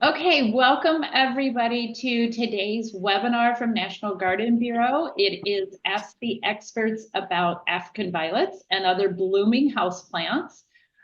Okay, welcome everybody to today's webinar from National Garden Bureau. It is Ask the Experts About African Violets and Other Blooming Houseplants.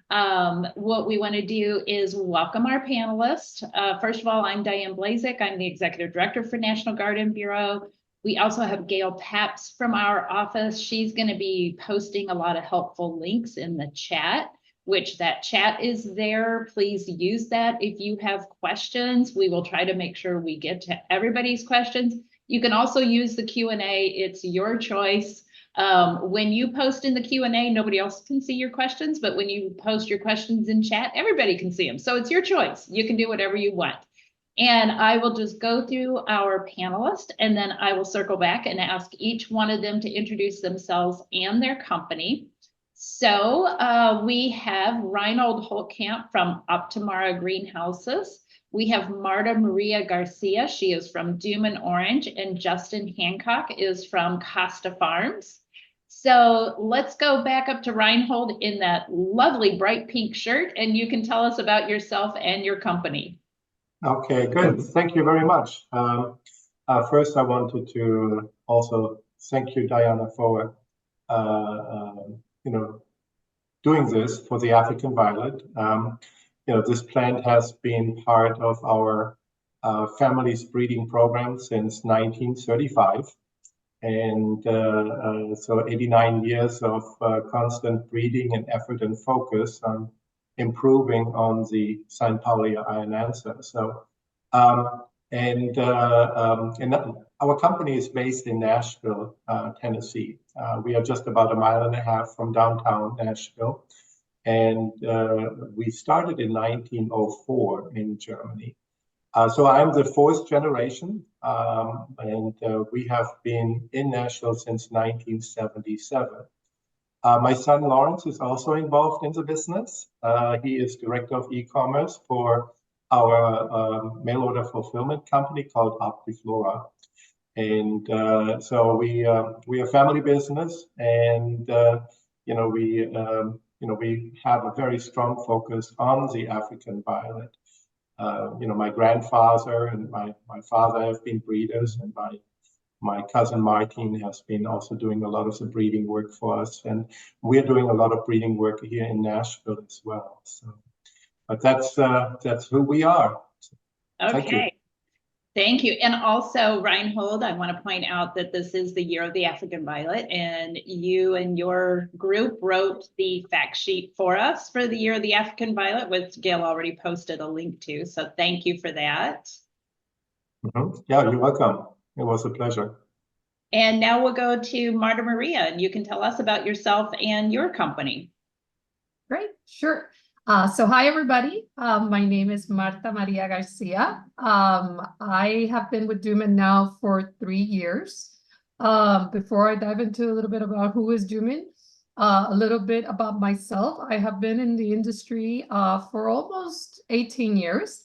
What we want to do is welcome our panelists. First of all, I'm Diane Blazek. I'm the Executive Director for National Garden Bureau. We also have Gail Paps from our office. She's going to be posting a lot of helpful links in the chat, which that chat is there. Please use that if you have questions. We will try to make sure we get to everybody's questions. You can also use the Q&A. It's your choice. When you post in the Q&A, nobody else can see your questions, but when you post your questions in chat, everybody can see them. So it's your choice. You can do whatever you want. And I will just go through our panelists, and then I will circle back and ask each one of them to introduce themselves and their company. So we have Reinhold Holtkamp from Optimara Greenhouses. We have Marta Maria Garcia. She is from Doom and Orange, and Justin Hancock is from Costa Farms. So let's go back up to Reinhold in that lovely bright pink shirt, and you can tell us about yourself and your company. Okay, good. Thank you very much. First, I wanted to also thank you, Diana, for doing this for the African violet. This plant has been part of our family's breeding program since 1935. And so 89 years of constant breeding and effort and focus on improving on the Saint-Paulia ionanza. So, and our company is based in Nashville, Tennessee. We are just about 1.5 miles from downtown Nashville. And we started in 1904 in Germany. So I'm the fourth generation, and we have been in Nashville since 1977. My son Lawrence is also involved in the business. He is director of e-commerce for our mail order fulfillment company called Optiflora. And so we are a family business, and we have a very strong focus on the African violet. My grandfather and my father have been breeders, and my cousin Martin has been also doing a lot of the breeding work for us, and we're doing a lot of breeding work here in Nashville as well. So, but that's who we are. Okay. Thank you. And also, Reinhold, I want to point out that this is the year of the African violet, and you and your group wrote the fact sheet for us for the year of the African violet, which Gail already posted a link to. So thank you for that. Mm-hmm. Yeah, you're welcome. It was a pleasure. And now we'll go to Marta Maria, and you can tell us about yourself and your company. Great, sure. So hi, everybody. My name is Marta Maria Garcia. I have been with Dooman now for 3 years. Before I dive into a little bit about who is Dooman, a little bit about myself. I have been in the industry for almost 18 years.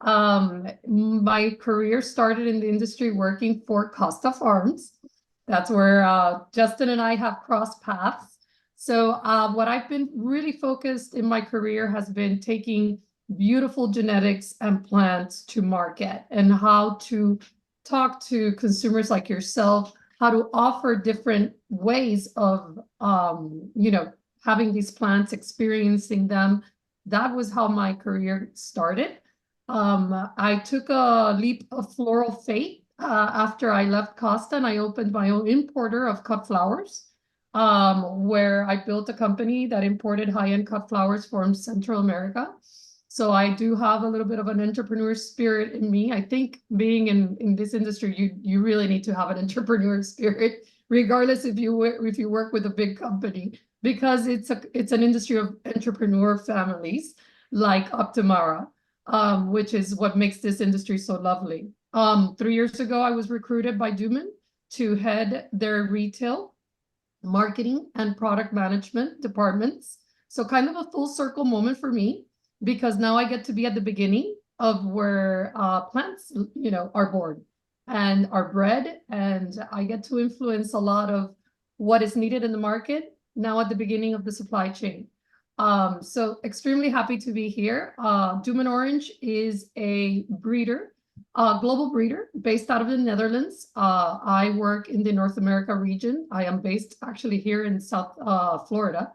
My career started in the industry working for Costa Farms. That's where Justin and I have crossed paths. So what I've been really focused in my career has been taking beautiful genetics and plants to market, and how to talk to consumers like yourself, how to offer different ways of, having these plants, experiencing them. That was how my career started. I took a leap of floral faith after I left Costa, and I opened my own importer of cut flowers. Where I built a company that imported high-end cut flowers from Central America. So I do have a little bit of an entrepreneur spirit in me. I think being in this industry, you really need to have an entrepreneur spirit, regardless if you work with a big company, because it's an industry of entrepreneur families like Optimara, which is what makes this industry so lovely. 3 years ago, I was recruited by Dooman to head their retail, marketing, and product management departments. So kind of a full circle moment for me, because now I get to be at the beginning of where plants, are born and are bred, and I get to influence a lot of what is needed in the market now at the beginning of the supply chain. So extremely happy to be here. Doom Orange is a breeder, global breeder based out of the Netherlands. I work in the North America region. I am based actually here in South Florida.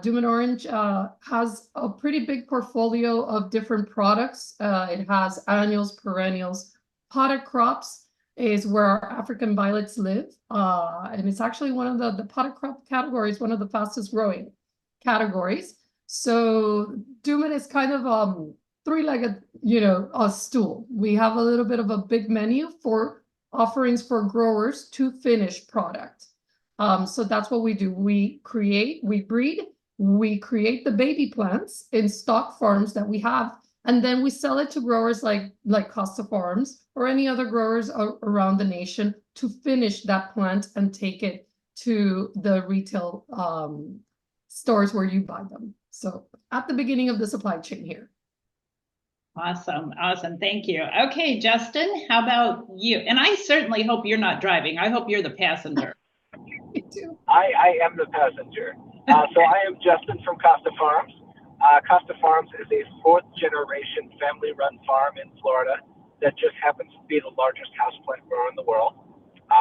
Doom Orange has a pretty big portfolio of different products. It has annuals, perennials, potted crops is where our African violets live. And it's actually one of the potted crop categories, one of the fastest growing categories. So Doom is kind of three-legged, a stool. We have a little bit of a big menu for offerings for growers to finish product. So that's what we do. We breed, we create the baby plants in stock farms that we have, and then we sell it to growers like Costa Farms or any other growers around the nation to finish that plant and take it to the retail stores where you buy them. So at the beginning of the supply chain here. Awesome. Awesome. Thank you. Okay, Justin, how about you? And I certainly hope you're not driving. I hope you're the passenger. Me too. I am the passenger. So I am Justin from Costa Farms. Costa Farms is a fourth-generation family-run farm in Florida that just happens to be the largest houseplant grower in the world.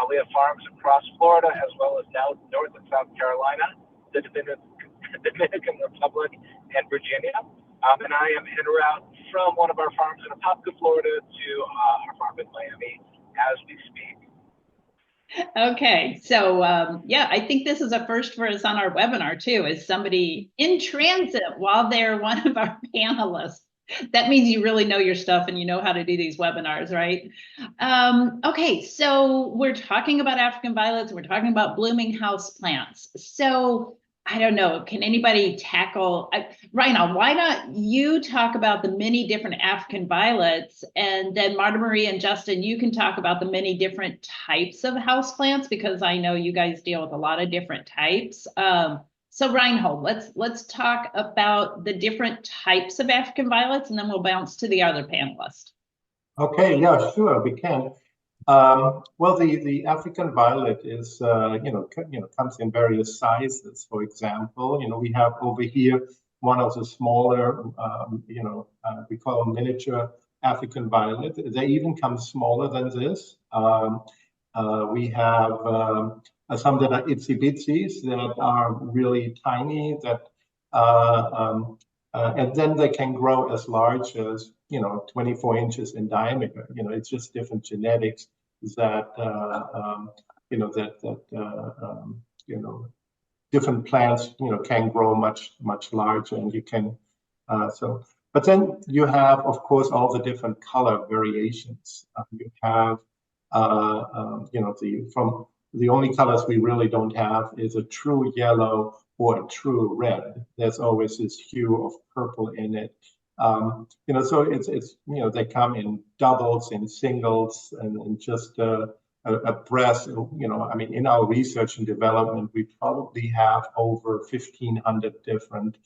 We have farms across Florida as well as now North and South Carolina, the Dominican Republic, and Virginia. And I am en route from one of our farms in Apopka, Florida, to our farm in Miami as we speak. Okay, so yeah, I think this is a first for us on our webinar too, is somebody in transit while they're one of our panelists. That means you really know your stuff and you know how to do these webinars, right? Okay, so we're talking about African violets, we're talking about blooming houseplants. So I don't know, can anybody tackle, Rhina, why not you talk about the many different African violets, and then Marta Marie and Justin, you can talk about the many different types of houseplants, because I know you guys deal with a lot of different types. So Reinhold, let's talk about the different types of African violets, and then we'll bounce to the other panelists. Okay, yeah, sure, we can. Well, the African violet is, comes in various sizes. For example, we have over here one of the smaller, we call them miniature African violet. They even come smaller than this. We have some that are itsy bitsies that are really tiny, that and then they can grow as large as 24 inches in diameter. It's just different genetics that different plants can grow much larger, and you can but then you have, of course, all the different color variations. You have the only colors we really don't have is a true yellow or a true red. There's always this hue of purple in it. So it's they come in doubles, in singles, and just a breadth. I mean, in our research and development, we probably have over 1,500 different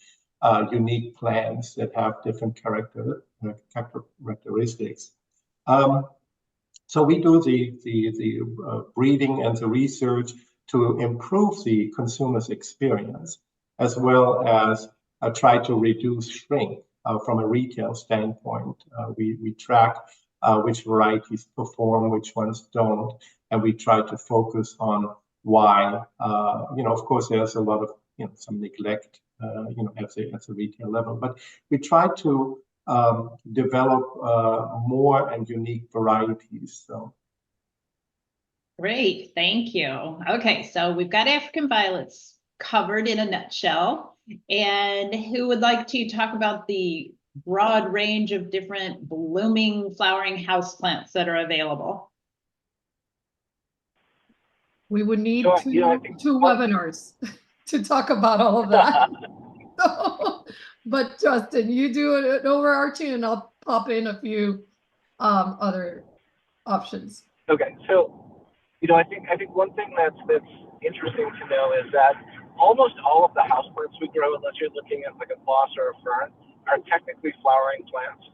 unique plants that have different characteristics. So we do the breeding and the research to improve the consumer's experience, as well as try to reduce shrink from a retail standpoint. We track which varieties perform, which ones don't, and we try to focus on why. Of course, there's a lot of some neglect, at the retail level, but we try to develop more and unique varieties. So. Great, thank you. Okay, so we've got African violets covered in a nutshell. And who would like to talk about the broad range of different blooming, flowering houseplants that are available? We would need two webinars to talk about all of that. But Justin, you do an overarching, and I'll pop in a few other options. Okay, so I think one thing that's interesting to know is that almost all of the houseplants we grow, unless you're looking at like a moss or a fern, are technically flowering plants.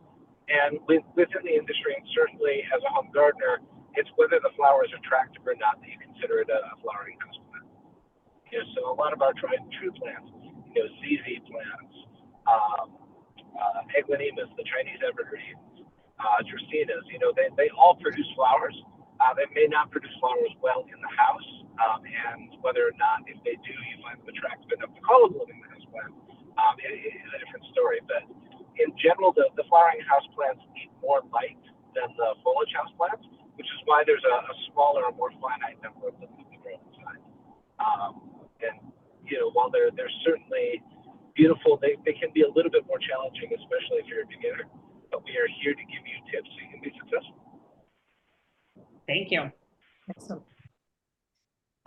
And within the industry, and certainly as a home gardener, it's whether the flower is attractive or not that you consider it a flowering houseplant. So a lot of our tried and true plants ZZ plants, Eglanimas, the Chinese evergreens, Dracaenas, they all produce flowers. They may not produce flowers well in the house, and whether or not, if they do, you find them attractive enough to call a blooming houseplant is a different story. But in general, the flowering houseplants need more light than the foliage houseplants, which is why there's a smaller and more finite number of them that we grow inside. And while they're certainly beautiful, they can be a little bit more challenging, especially if you're a beginner. But we are here to give you tips so you can be successful. Thank you. Excellent.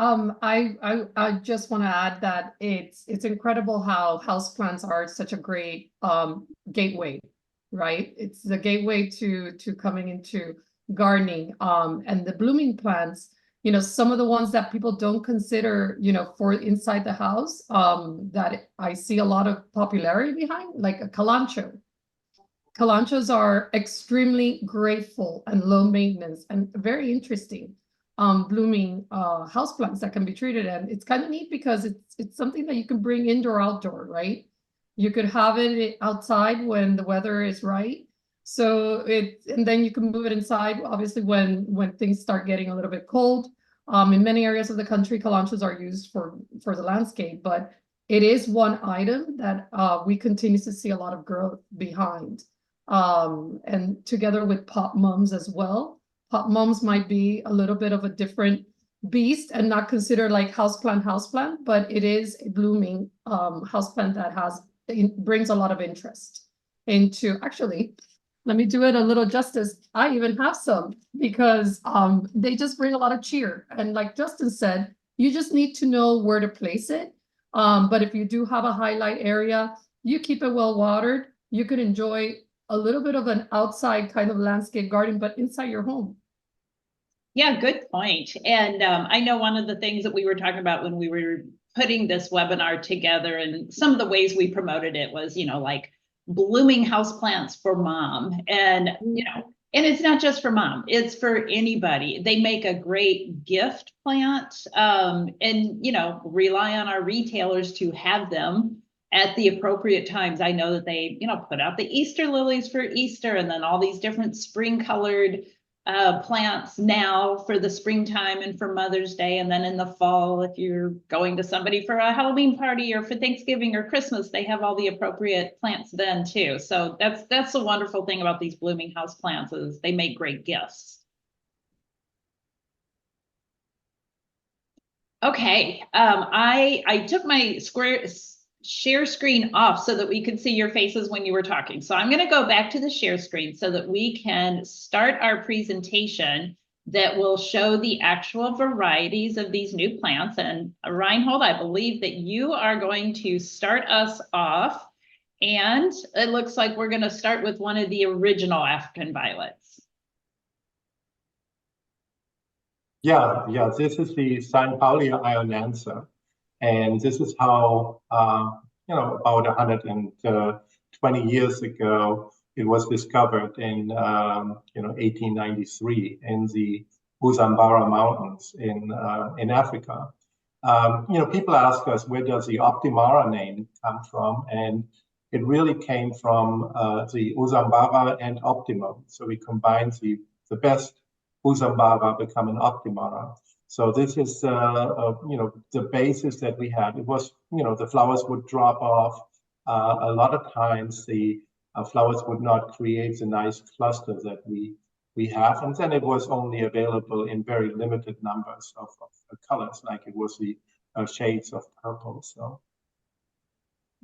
I just want to add that it's incredible how houseplants are such a great gateway, right? It's the gateway to coming into gardening. And the blooming plants, some of the ones that people don't consider, for inside the house, that I see a lot of popularity behind, like a calancho. Calanchos are extremely grateful and low maintenance and very interesting blooming houseplants that can be treated. And it's kind of neat because it's something that you can bring indoor, outdoor, right? You could have it outside when the weather is right. So and then you can move it inside, obviously, when things start getting a little bit cold. In many areas of the country, calanchos are used for the landscape, but it is one item that we continue to see a lot of growth behind. And together with pot mums as well. Pot mums might be a little bit of a different beast and not considered like houseplant, but it is a blooming houseplant that brings a lot of interest into. Actually, let me do it a little justice. I even have some because they just bring a lot of cheer. And like Justin said, you just need to know where to place it. But if you do have a highlight area, you keep it well watered, you could enjoy a little bit of an outside kind of landscape garden, but inside your home. Yeah, good point. And I know one of the things that we were talking about when we were putting this webinar together, and some of the ways we promoted it was, like blooming houseplants for mom. And, and it's not just for mom, it's for anybody. They make a great gift plant, and, rely on our retailers to have them at the appropriate times. I know that they, put out the Easter lilies for Easter, and then all these different spring colored plants now for the springtime and for Mother's Day. And then in the fall, if you're going to somebody for a Halloween party or for Thanksgiving or Christmas, they have all the appropriate plants then too. So that's the wonderful thing about these blooming house plants is they make great gifts. Okay, I took my share screen off so that we could see your faces when you were talking. So I'm going to go back to the share screen so that we can start our presentation that will show the actual varieties of these new plants. And Reinhold, I believe that you are going to start us off. And it looks like we're going to start with one of the original African violets. Yeah, this is the Saint-Paulia ionense. And this is how, about 120 years ago, it was discovered in, 1893 in the Usambara Mountains in Africa. People ask us, where does the Optimara name come from? And it really came from the Usambara and Optimum. So we combined the best Usambara become an Optimara. So this is, the basis that we had. It was, the flowers would drop off. A lot of times the flowers would not create the nice clusters that we have. And then it was only available in very limited numbers of colors, like it was the shades of purple. So.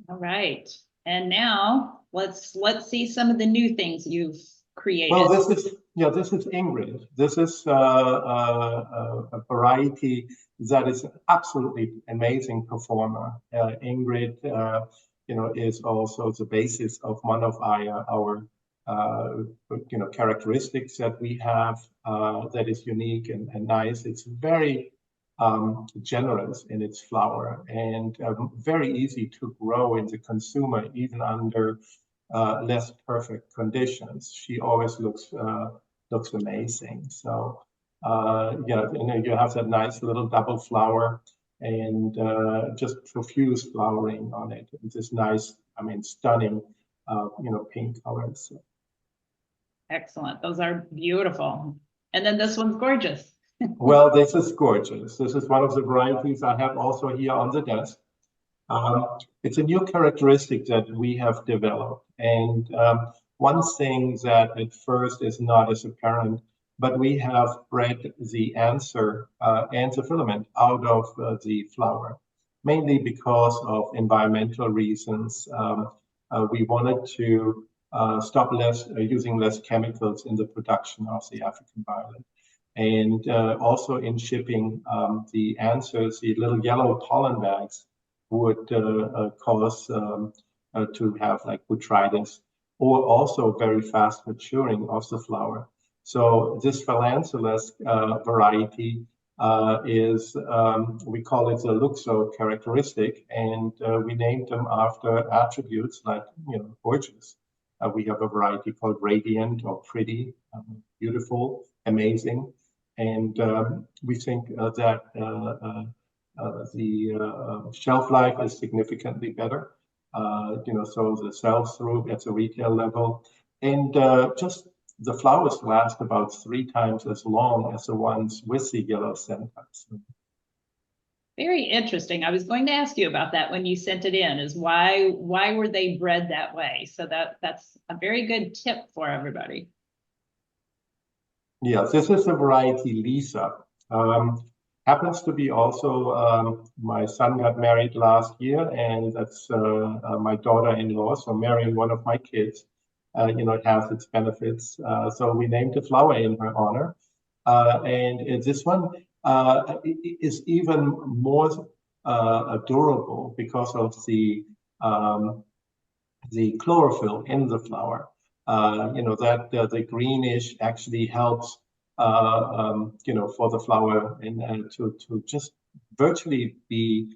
All right. And now let's see some of the new things you've created. Well, this is Ingrid. This is a variety that is an absolutely amazing performer. Ingrid, is also the basis of one of our characteristics that we have that is unique and nice. It's very generous in its flower and very easy to grow in the consumer, even under less perfect conditions. She always looks amazing. So you have that nice little double flower. and just profuse flowering on it. It's this nice, I mean, stunning, pink colors. Excellent. Those are beautiful. And then this one's gorgeous. Well, this is gorgeous. This is one of the varieties I have also here on the desk. It's a new characteristic that we have developed. And one thing that at first is not as apparent, but we have bred the answer and the filament out of the flower, mainly because of environmental reasons. We wanted to stop using less chemicals in the production of the African violet. And also in shipping the answers, the little yellow pollen bags would cause to have like botrytis, or also very fast maturing of the flower. So this phalanxulus variety is, we call it the luxo characteristic, and we named them after attributes like, gorgeous. We have a variety called radiant or pretty, beautiful, amazing. And we think that the shelf life is significantly better. So the sales through at the retail level, and just the flowers last about 3 times as long as the ones with the yellow centers. Very interesting. I was going to ask you about that when you sent it in, is why were they bred that way? So that's a very good tip for everybody. Yeah, this is a variety Lisa. Happens to be also, my son got married last year, and that's my daughter-in-law, so marrying one of my kids, it has its benefits. So we named the flower in her honor. And this one is even more durable because of the chlorophyll in the flower. That the greenish actually helps, for the flower and to just virtually be,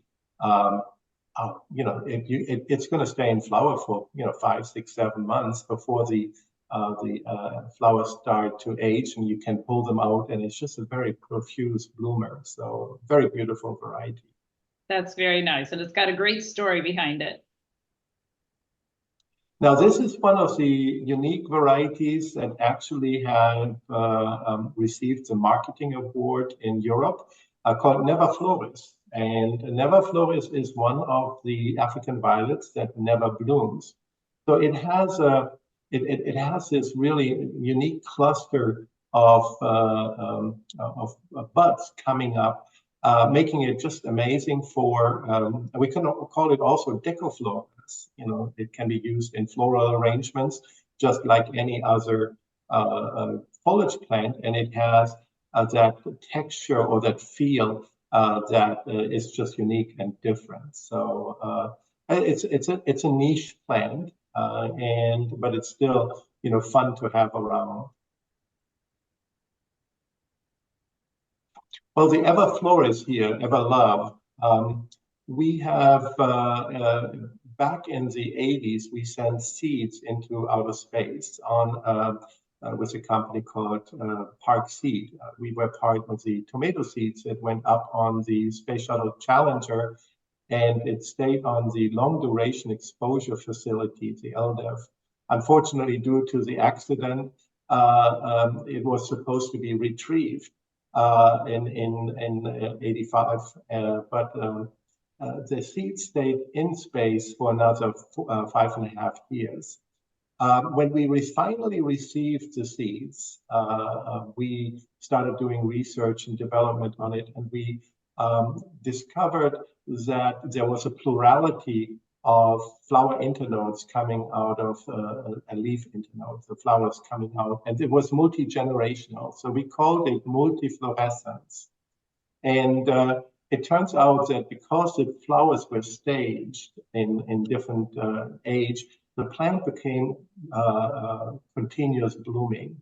it's going to stay in flower for 5, 6, 7 months before the flowers start to age, and you can pull them out, and it's just a very profuse bloomer. So very beautiful variety. That's very nice, and it's got a great story behind it. Now, this is one of the unique varieties that actually have received the marketing award in Europe, called Neverfloris. And Neverfloris is one of the African violets that never blooms. So it has it has this really unique cluster of buds coming up, making it just amazing for, we can call it also decoflorus. It can be used in floral arrangements, just like any other foliage plant, and it has that texture or that feel that is just unique and different. So it's a niche plant, but it's still fun to have around. Well, the Everfloris here, Everlove, we have back in the 80s, we sent seeds into outer space on with a company called Park Seed. We were part of the tomato seeds that went up on the Space Shuttle Challenger, and it stayed on the long duration exposure facility, the LDEF. Unfortunately, due to the accident, it was supposed to be retrieved in 85, but the seed stayed in space for another 5.5 years. When we finally received the seeds, we started doing research and development on it, and we discovered that there was a plurality of flower internodes coming out of a leaf internode, the flowers coming out, and it was multi-generational. So we called it multifluorescence. And it turns out that because the flowers were staged in different age, the plant became continuous blooming.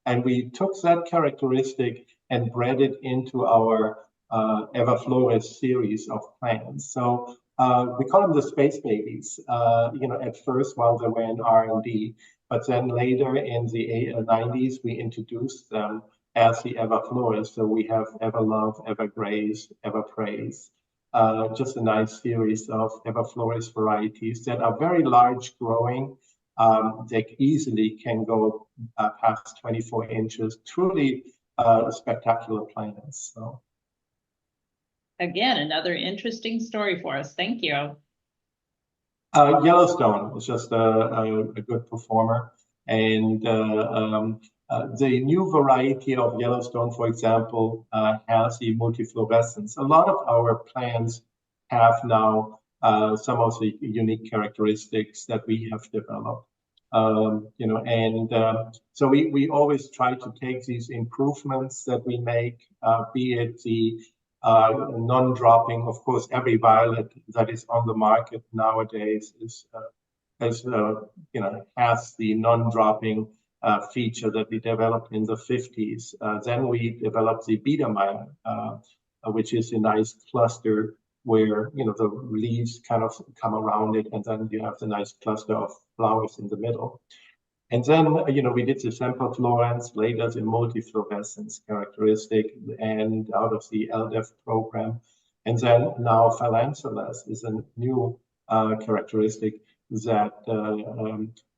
And we took that characteristic and bred it into our Everfloris series of plants. So we call them the space babies, at first while they were in R&D, but then later in the 90s, we introduced them as the Everfloris. So we have Everlove, Evergrace, Everpraise. just a nice series of Everfloris varieties that are very large growing. They easily can go past 24 inches. Truly spectacular plants. So. Again, another interesting story for us. Thank you. Yellowstone is just a good performer. And the new variety of Yellowstone, for example, has the multifluorescence. A lot of our plants have now some of the unique characteristics that we have developed. So we always try to take these improvements that we make, be it the non-dropping. Of course, every violet that is on the market nowadays has the non-dropping feature that we developed in the 50s. Then we developed the Biedermeier, which is a nice cluster where the leaves kind of come around it, and then you have the nice cluster of flowers in the middle. And then, we did the Semperflorence, later the multifluorescence characteristic, and out of the LDEF program. And then now Phalanxulus is a new characteristic that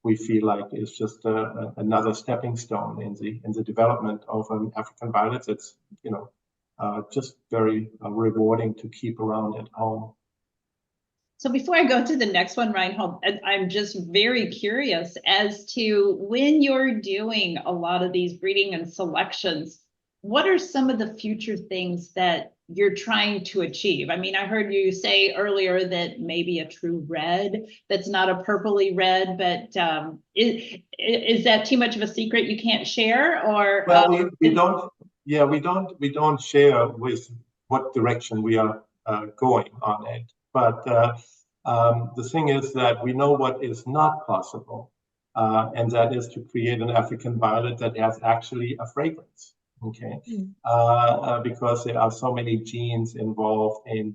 we feel like is just another stepping stone in the development of an African violet that's, just very rewarding to keep around at home. So before I go to the next one, Reinhold, I'm just very curious as to when you're doing a lot of these breeding and selections, what are some of the future things that you're trying to achieve? I mean, I heard you say earlier that maybe a true red that's not a purpley red, but is that too much of a secret you can't share? Or well, we don't share with what direction we are going on it. But the thing is that we know what is not possible, and that is to create an African violet that has actually a fragrance. Okay, because there are so many genes involved in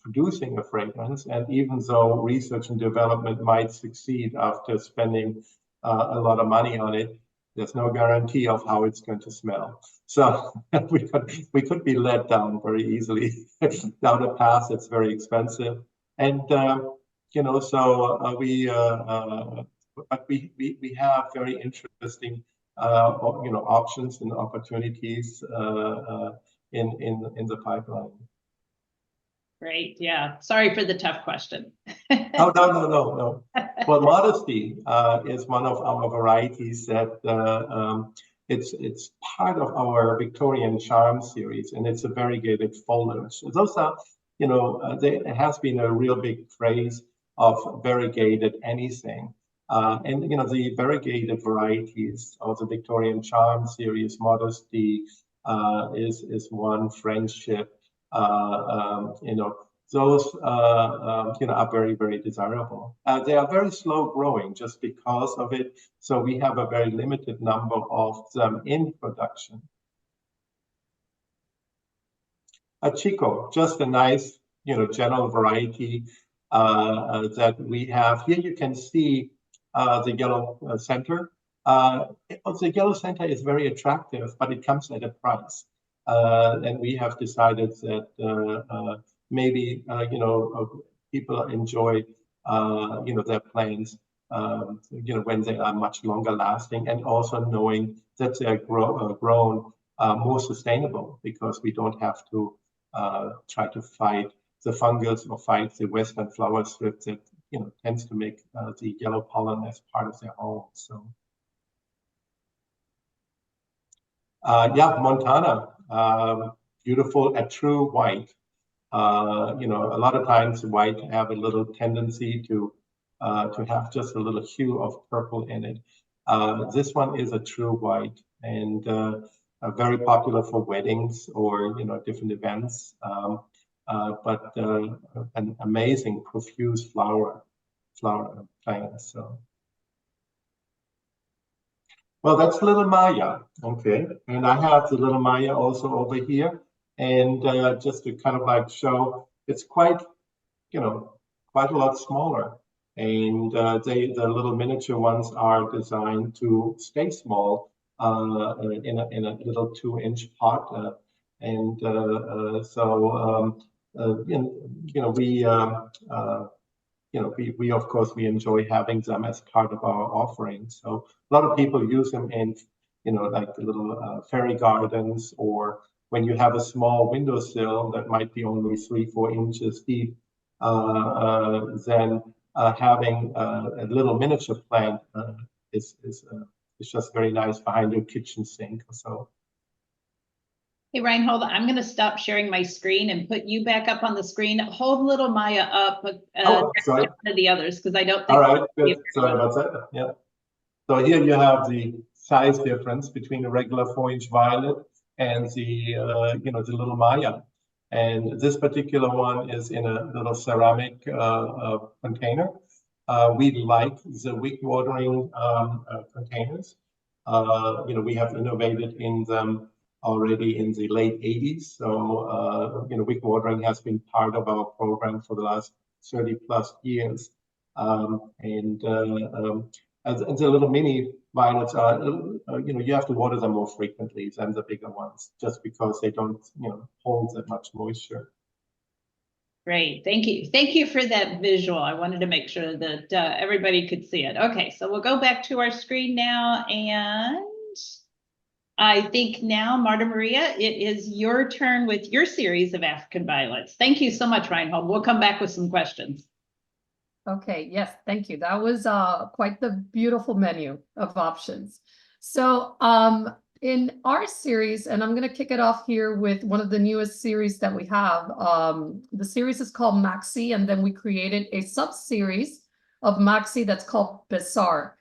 producing a fragrance, and even though research and development might succeed after spending a lot of money on it, there's no guarantee of how it's going to smell. So we could be led down very easily down a path that's very expensive, and but we have very interesting options and opportunities in the pipeline. Great, yeah. Sorry for the tough question. Oh, no. Well, Modesty is one of our varieties that it's part of our Victorian Charm series, and it's a variegated foliage. So those are, there has been a real big craze of variegated anything. And the variegated varieties of the Victorian Charm series, Modesty is one, Friendship, those are very, very desirable. They are very slow growing just because of it. So we have a very limited number of them in production. Chico, just a nice, general variety that we have. Here you can see the yellow center. The yellow center is very attractive, but it comes at a price. And we have decided that maybe people enjoy their plants when they are much longer lasting, and also knowing that they are grown more sustainable, because we don't have to try to fight the fungus or fight the western flower strip that tends to make the yellow pollen as part of their home. So Montana, beautiful, a true white. A lot of times white have a little tendency to have just a little hue of purple in it. This one is a true white, and very popular for weddings or different events. But an amazing profuse flower plant. So. Well, that's Little Maya, okay, and I have the Little Maya also over here, and just to kind of show, it's quite a lot smaller, and the little miniature ones are designed to stay small in a little 2-inch pot, And we of course we enjoy having them as part of our offering. So a lot of people use them in, like the little fairy gardens, or when you have a small windowsill that might be only 3-4 inches deep, then having a little miniature plant is just very nice behind your kitchen sink or so. Hey, Reinhold, I'm going to stop sharing my screen and put you back up on the screen. Hold little Maya up Sorry. to the others, because I don't think. All right, good. Sorry about that. Yeah. So here you have the size difference between a regular 4-inch violet and the the little Maya. And this particular one is in a little ceramic container. We like the wick watering containers. We have innovated in them already in the late 80s. So, wick watering has been part of our program for the last 30 plus years. And the little mini violets are, you have to water them more frequently than the bigger ones, just because they don't, hold that much moisture. Great, thank you. Thank you for that visual. I wanted to make sure that everybody could see it. Okay, so we'll go back to our screen now, and I think now, Marta Maria, it is your turn with your series of African violets. Thank you so much, Reinhold. We'll come back with some questions. Okay, yes, thank you. That was quite the beautiful menu of options. So in our series, and I'm going to kick it off here with one of the newest series that we have. The series is called Maxi, and then we created a sub-series of Maxi that's called Besar.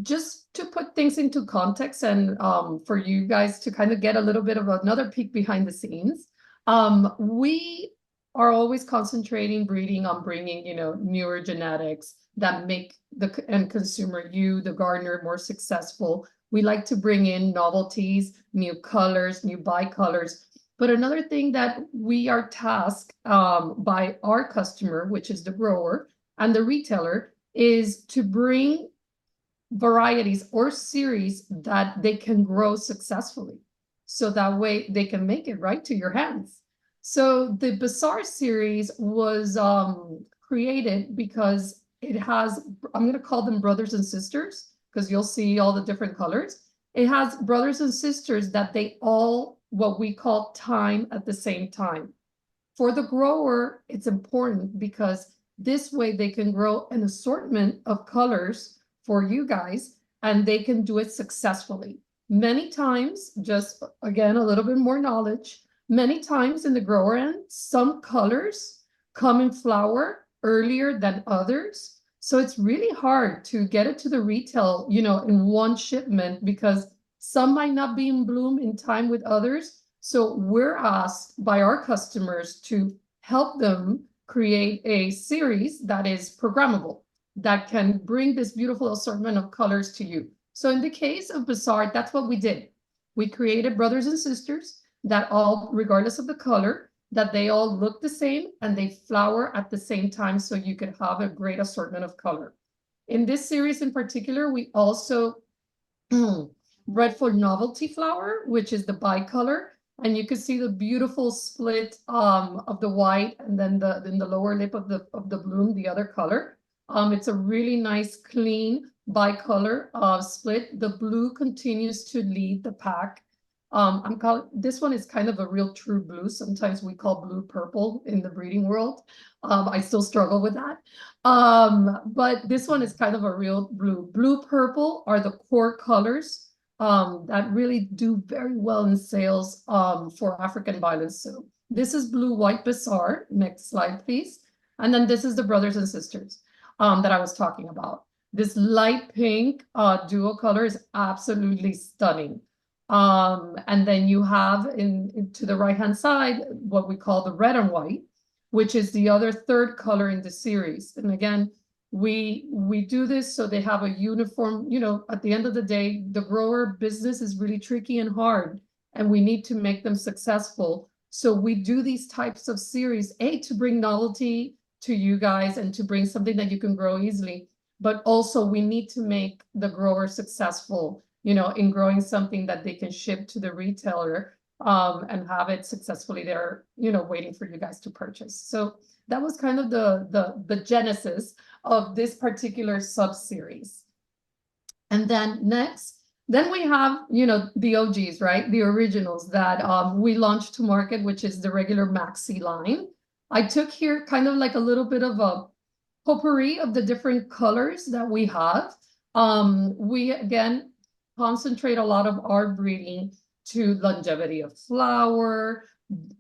Just to put things into context and for you guys to kind of get a little bit of another peek behind the scenes, we are always concentrating breeding on bringing, newer genetics that make the end consumer, the gardener, more successful. We like to bring in novelties, new colors, new bicolors. But another thing that we are tasked by our customer, which is the grower and the retailer, is to bring varieties or series that they can grow successfully. So that way they can make it right to your hands. So the Besar series was created because it has, I'm going to call them brothers and sisters, because you'll see all the different colors. It has brothers and sisters that they all, what we call time at the same time. For the grower, it's important because this way they can grow an assortment of colors for you guys, and they can do it successfully. Many times, just again, a little bit more knowledge, many times in the grower end, some colors come in flower earlier than others. So it's really hard to get it to the retail, in one shipment, because some might not be in bloom in time with others. So we're asked by our customers to help them create a series that is programmable, that can bring this beautiful assortment of colors to you. So in the case of Besar, that's what we did. We created brothers and sisters that all, regardless of the color, that they all look the same and they flower at the same time, so you could have a great assortment of color. In this series in particular, we also bred for novelty flower, which is the bicolor. And you can see the beautiful split of the white, and then the lower lip of the bloom, the other color. It's a really nice, clean bicolor split. The blue continues to lead the pack. This one is kind of a real true blue. Sometimes we call blue purple in the breeding world. I still struggle with that. But this one is kind of a real blue. Blue purple are the core colors that really do very well in sales for African violets. So this is blue white Besar. Next slide, please. And then this is the brothers and sisters that I was talking about. This light pink dual color is absolutely stunning. And then you have to the right-hand side what we call the red and white, which is the other third color in the series. And again, we do this so they have a uniform, at the end of the day, the grower business is really tricky and hard, and we need to make them successful. So we do these types of series, to bring novelty to you guys and to bring something that you can grow easily. But also we need to make the grower successful, in growing something that they can ship to the retailer and have it successfully there, you know, waiting for you guys to purchase. So that was kind of the genesis of this particular sub-series. And then next, then we have, you know, the OGs, right? The originals that we launched to market, which is the regular Maxi line. I took here kind of like a little bit of a potpourri of the different colors that we have. We, again, concentrate a lot of our breeding to longevity of flower,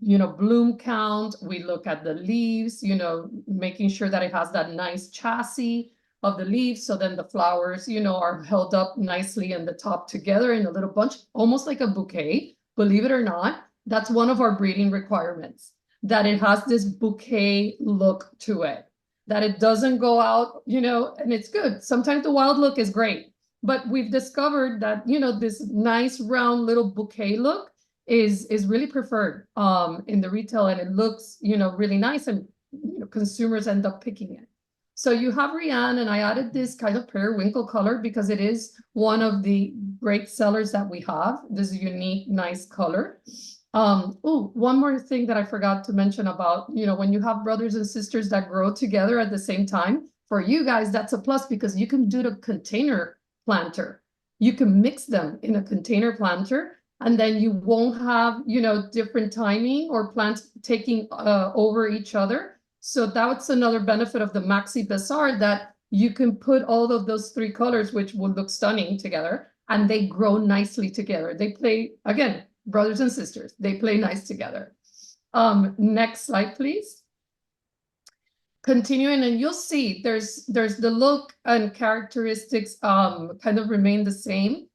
you know, bloom count. We look at the leaves, you know, making sure that it has that nice chassis of the leaves. So then the flowers, you know, are held up nicely in the top together in a little bunch, almost like a bouquet. Believe it or not, that's one of our breeding requirements, that it has this bouquet look to it, that it doesn't go out, you know, and it's good. Sometimes the wild look is great, but we've discovered that, you know, this nice round little bouquet look is really preferred in the retail, and it looks, you know, really nice, and you know, consumers end up picking it. So you have Rianne, and I added this kind of periwinkle color because it is one of the great sellers that we have, this unique, nice color. Oh, one more thing that I forgot to mention about, you know, when you have brothers and sisters that grow together at the same time, for you guys, that's a plus because you can do the container planter. You can mix them in a container planter, and then you won't have, you know, different timing or plants taking over each other. So that's another benefit of the Maxi Besar, that you can put all of those three colors, which will look stunning together, and they grow nicely together. They play, again, brothers and sisters, they play nice together. Next slide, please. Continuing, and you'll see there's the look and characteristics kind of remain the same.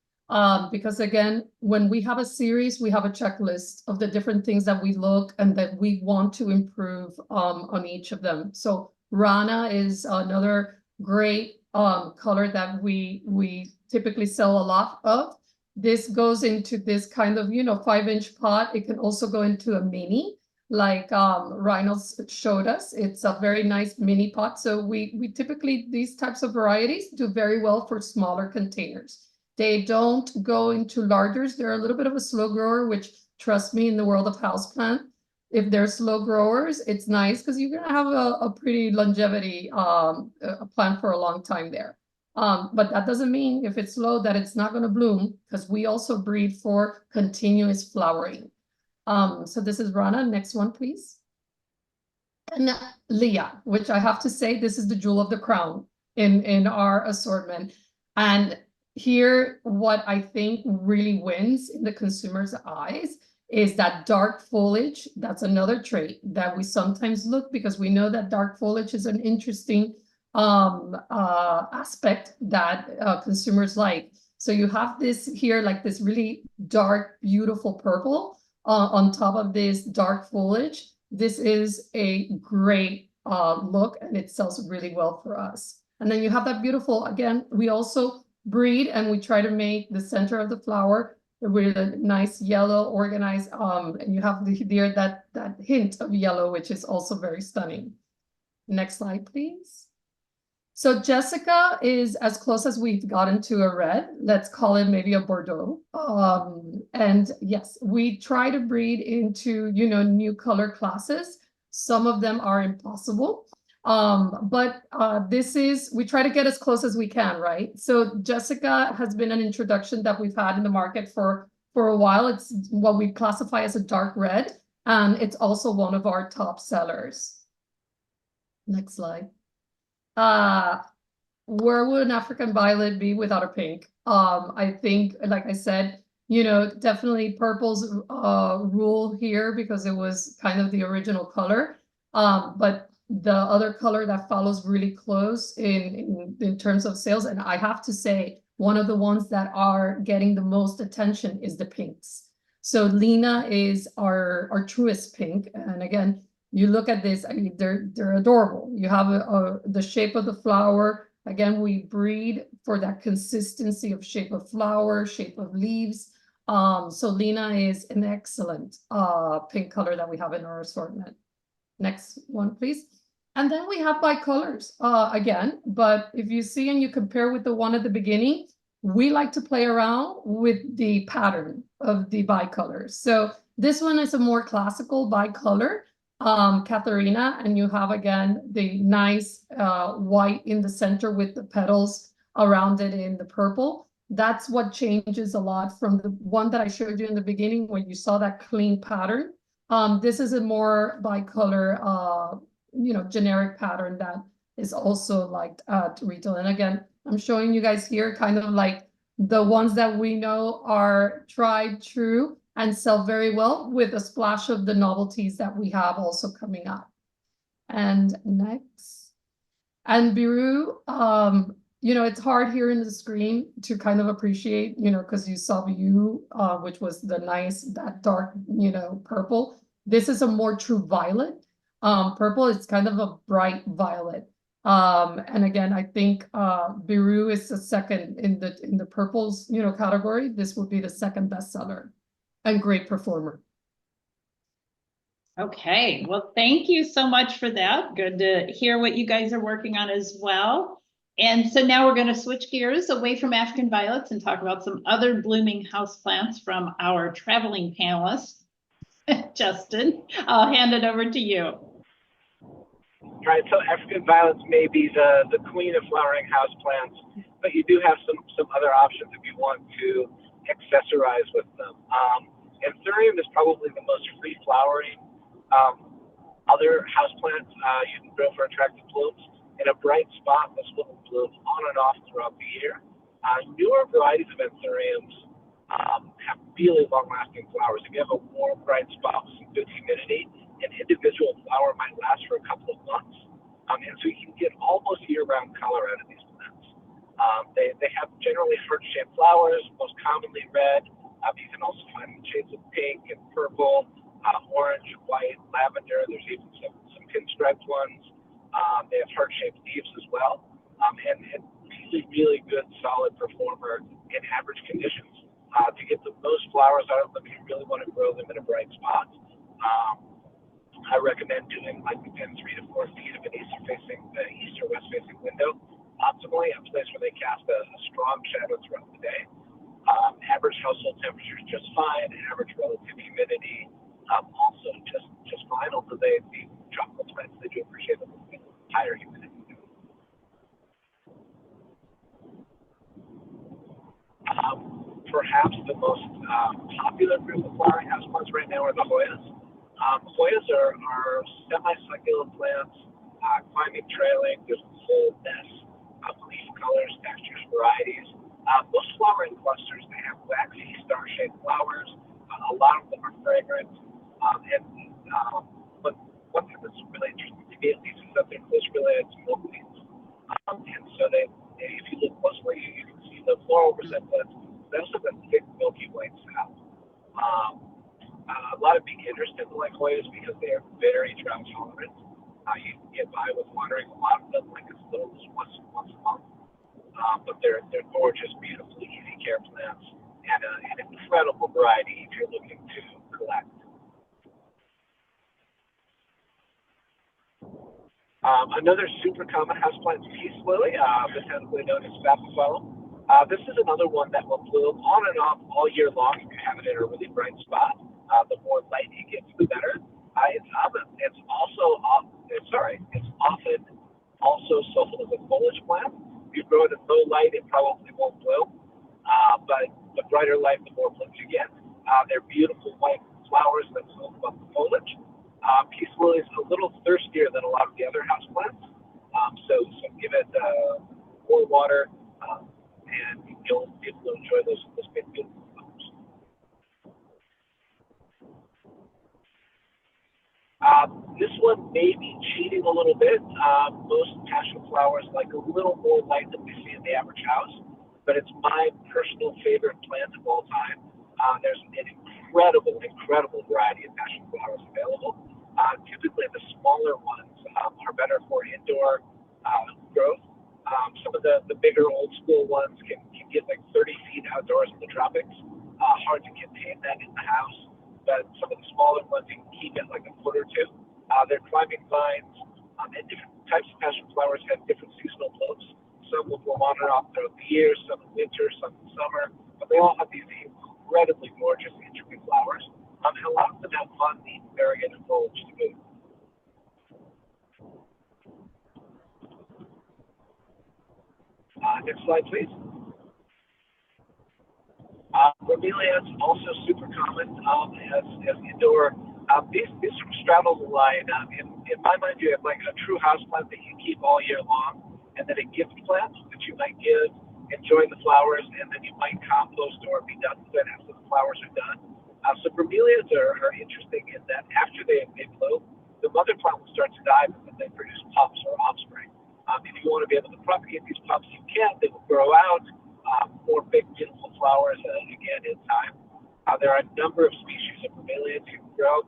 Because again, when we have a series, we have a checklist of the different things that we look and that we want to improve on each of them. So Rana is another great color that we typically sell a lot of. This goes into this kind of, you know, 5-inch pot. It can also go into a mini, like Reynolds showed us. It's a very nice mini pot. So we typically, these types of varieties do very well for smaller containers. They don't go into largers. They're a little bit of a slow grower, which, trust me, in the world of houseplant, if they're slow growers, it's nice because you're going to have a pretty longevity a plant for a long time there. But that doesn't mean if it's slow that it's not going to bloom, because we also breed for continuous flowering. So this is Rana. Next one, please. And Lia, which I have to say, this is the jewel of the crown in our assortment. And here, what I think really wins in the consumer's eyes is that dark foliage. That's another trait that we sometimes look, because we know that dark foliage is an interesting aspect that consumers like. So you have this here, like this really dark, beautiful purple on top of this dark foliage. This is a great look, and it sells really well for us. And then you have that beautiful, again, we also breed and we try to make the center of the flower with a nice yellow organized, and you have there that hint of yellow, which is also very stunning. Next slide, please. So Jessica is as close as we've gotten to a red. Let's call it maybe a Bordeaux. And yes, we try to breed into, you know, new color classes. Some of them are impossible. But this is, we try to get as close as we can, right? So Jessica has been an introduction that we've had in the market for a while. It's what we classify as a dark red, and it's also one of our top sellers. Next slide. Where would an African violet be without a pink? I think, like I said, you know, definitely purples rule here because it was kind of the original color. But the other color that follows really close in terms of sales, and I have to say, one of the ones that are getting the most attention is the pinks. So Lena is our truest pink, and again, you look at this, I mean, they're adorable. You have the shape of the flower. Again, we breed for that consistency of shape of flower, shape of leaves. So Lena is an excellent pink color that we have in our assortment. Next one, please. And then we have bicolors again, but if you see and you compare with the one at the beginning, we like to play around with the pattern of the bicolors. So This one is a more classical bicolor, Cathrine, and you have again the nice white in the center with the petals around it in the purple. That's what changes a lot from the one that I showed you in the beginning when you saw that clean pattern. This is a more bicolor, generic pattern that is also liked at retail. And again, I'm showing you guys here kind of like the ones that we know are tried true and sell very well with a splash of the novelties that we have also coming up. And next, and Biru, it's hard here in the screen to kind of appreciate, because you saw Biru, which was that dark, purple. This is a more true violet. Purple, it's kind of a bright violet. And again, I think Biru is the second in the purples, category. This would be the second bestseller and great performer. Okay, well, thank you so much for that. Good to hear what you guys are working on as well. And so now we're going to switch gears away from African violets and talk about some other blooming houseplants from our traveling panelists. Justin, I'll hand it over to you. All right, so African violets may be the queen of flowering houseplants, but you do have some other options if you want to accessorize with them. Anthurium is probably the most free-flowering other houseplant you can grow for attractive blooms. In a bright spot, this will bloom on and off throughout the year. Newer varieties of Anthuriums have really long-lasting flowers. If you have a warm, bright spot with some good humidity, an individual flower might last for a couple of months. And so you can get almost year-round color out of these plants. They have generally heart-shaped flowers, most commonly red. You can also find shades of pink and purple, orange, white, lavender. There's even some pinstriped ones. They have heart-shaped leaves as well. And really, really good, solid performer in average conditions. To get the most flowers out of them, you really want to grow them in a bright spot. I recommend doing like within 3 to 4 feet of an east or west facing window. Optimally, a place where they cast a strong shadow throughout the day. Average household temperature is just fine. Average relative humidity also just fine. Although the tropical plants, they do appreciate a little bit higher humidity. Perhaps the most popular group of flowering houseplants right now are the Hoyas. Hoyas are semi-succulent plants, climbing, trailing. There's a whole mess of leaf colors, textures, varieties. Most flowering clusters, they have waxy, star-shaped flowers. A lot of them are fragrant. But one thing that's really interesting to me, at least, is that they're close related to milkweeds. And so if you look closely, you can see the floral resemblance. They also have a thick, milky white sap. A lot of beginners tend to like Hoyas because they are very drought tolerant. You can get by with watering a lot of them, like as little as once a month. But they're gorgeous, beautiful, easy care plants, and an incredible variety if you're looking to collect. Another super common houseplant is peace lily, botanically known as Passionflower. This is another one that will bloom on and off all year long if you have it in a really bright spot. The more light it gets, the better. It's often also sold as a foliage plant. If you grow it in low light, it probably won't bloom. But the brighter light, the more blooms you get. They're beautiful white flowers that bloom above the foliage. Peace lily is a little thirstier than a lot of the other houseplants. So give it more water, and you'll be able to enjoy those big, beautiful flowers. This one may be cheating a little bit. Most passion flowers like a little more light than we see in the average house, but it's my personal favorite plant of all time. There's an incredible variety of passion flowers available. Typically, the smaller ones are better for indoor growth. Some of the bigger old school ones can get like 30 feet outdoors in the tropics. Hard to contain that in the house. But some of the smaller ones you can keep at like a foot or two. They're climbing vines, and different types of passion flowers have different seasonal blooms. Some will bloom on and off throughout the year, some in winter, some in summer. But they all have these incredibly gorgeous, intricate flowers. And a lot of them have fun, neat, variegated foliage to boot. Next slide, please. Bromeliads also super common as indoor. These sort of straddle the line. In my mind, you have like a true houseplant that you keep all year long, and then a gift plant that you might give, enjoy the flowers, and then you might compost or be done with it after the flowers are done. So bromeliads are interesting in that after they bloom, the mother plant will start to die, but then they produce pups or offspring. If you want to be able to propagate these pups, you can. They will grow out more big, beautiful flowers again in time. There are a number of species of bromeliads you can grow.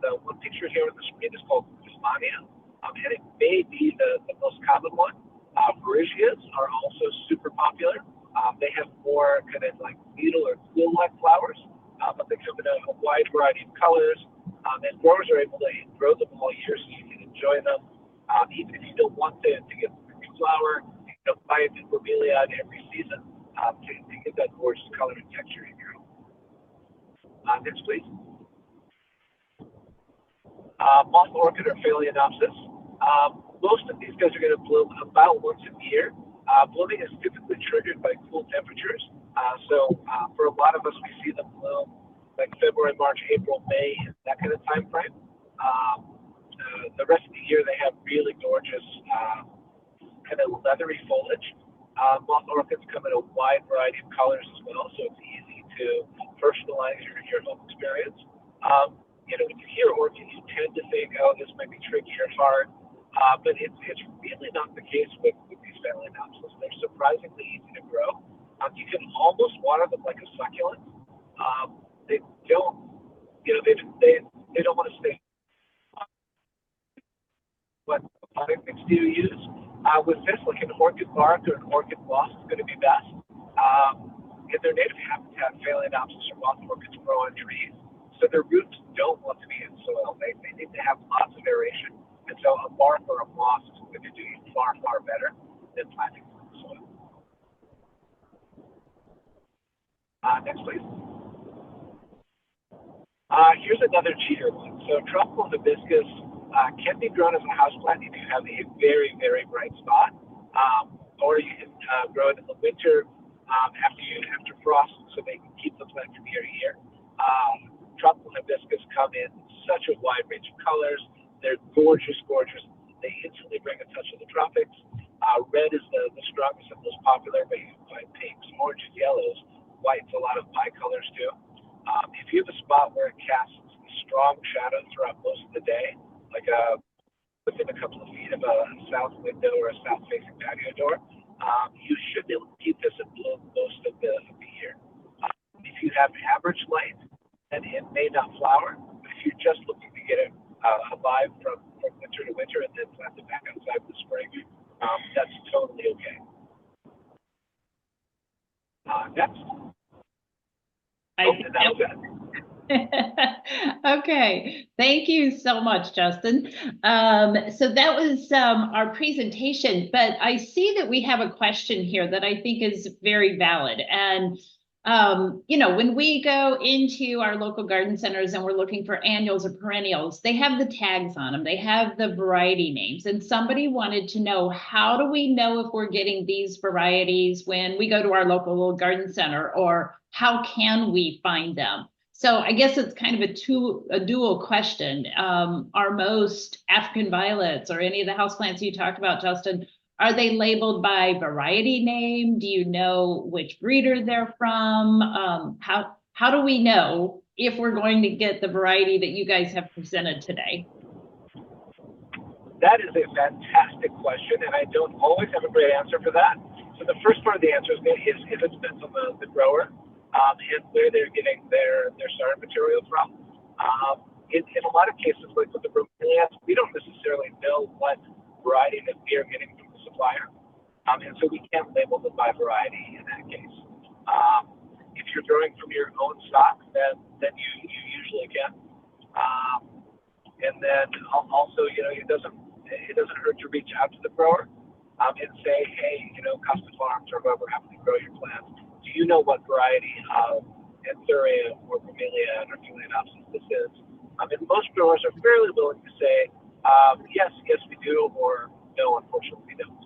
The one picture here on the screen is called Bromeliad, and it may be the most common one. Varieties are also super popular. They have more kind of like beetle or quill-like flowers, but they come in a wide variety of colors. And growers are able to grow them all year so you can enjoy them. Even if you don't want to get the new flower, you can buy a new bromeliad every season to get that gorgeous color and texture in your home. Next, please. Moth Orchid or Phalaenopsis. Most of these guys are going to bloom about once a year. Blooming is typically triggered by cool temperatures. So for a lot of us, we see them bloom like February, March, April, May, that kind of time frame. The rest of the year, they have really gorgeous kind of leathery foliage. Moth orchids come in a wide variety of colors as well, so it's easy to personalize your home experience. You know, when you hear orchid, you tend to think, oh, this might be tricky or hard, but it's really not the case with these Phalaenopsis. They're surprisingly easy to grow. You can almost water them like a succulent. They don't, you know, they don't want to stay. What potting mix do you use? With this, like an orchid bark or an orchid moss is going to be best. In their native habitat, Phalaenopsis or moth orchids grow on trees, so their roots don't want to be in soil. They need to have lots of aeration, and so a bark or a moss is going to do you far, far better than planting them in the soil. Next, please. Here's another cheater one. So tropical hibiscus can be grown as a houseplant if you have a very, very bright spot, or you can grow it in the winter after frost, so they can keep the plant from year to year. Tropical hibiscus come in such a wide range of colors. They're gorgeous, gorgeous. They instantly bring a touch of the tropics. Red is the strongest and most popular, but you can find pinks, oranges, yellows, whites, a lot of bicolors too. If you have a spot where it casts strong shadow throughout most of the day, like within a couple of feet of a south window or a south-facing patio door, you should be able to keep this in bloom most of the year. If you have average light, then it may not flower. But if you're just looking to get it alive from winter to winter and then plant it back outside in the spring, that's totally okay. Next. Okay, thank you so much, Justin. So that was our presentation, but I see that we have a question here that I think is very valid. And you know, when we go into our local garden centers and we're looking for annuals or perennials, they have the tags on them, they have the variety names, and somebody wanted to know, how do we know if we're getting these varieties when we go to our local garden center, or how can we find them? So I guess it's kind of a dual question. Are most African violets or any of the houseplants you talked about, Justin, are they labeled by variety name? Do you know which breeder they're from? How do we know if we're going to get the variety that you guys have presented today? That is a fantastic question, and I don't always have a great answer for that. So the first part of the answer is it depends on the grower and where they're getting their starter material from. In a lot of cases, like with the bromeliads, we don't necessarily know what variety that we are getting from the supplier, and so we can't label them by variety in that case. If you're growing from your own stock, then you usually can. And then also, you know, it doesn't hurt to reach out to the grower and say, hey, you know, Costa Farms or whoever happens to grow your plants, do you know what variety of Anthurium Anthurium or Bromeliad or Phalaenopsis this is. And most growers are fairly willing to say, yes, we do, or no, unfortunately, we don't.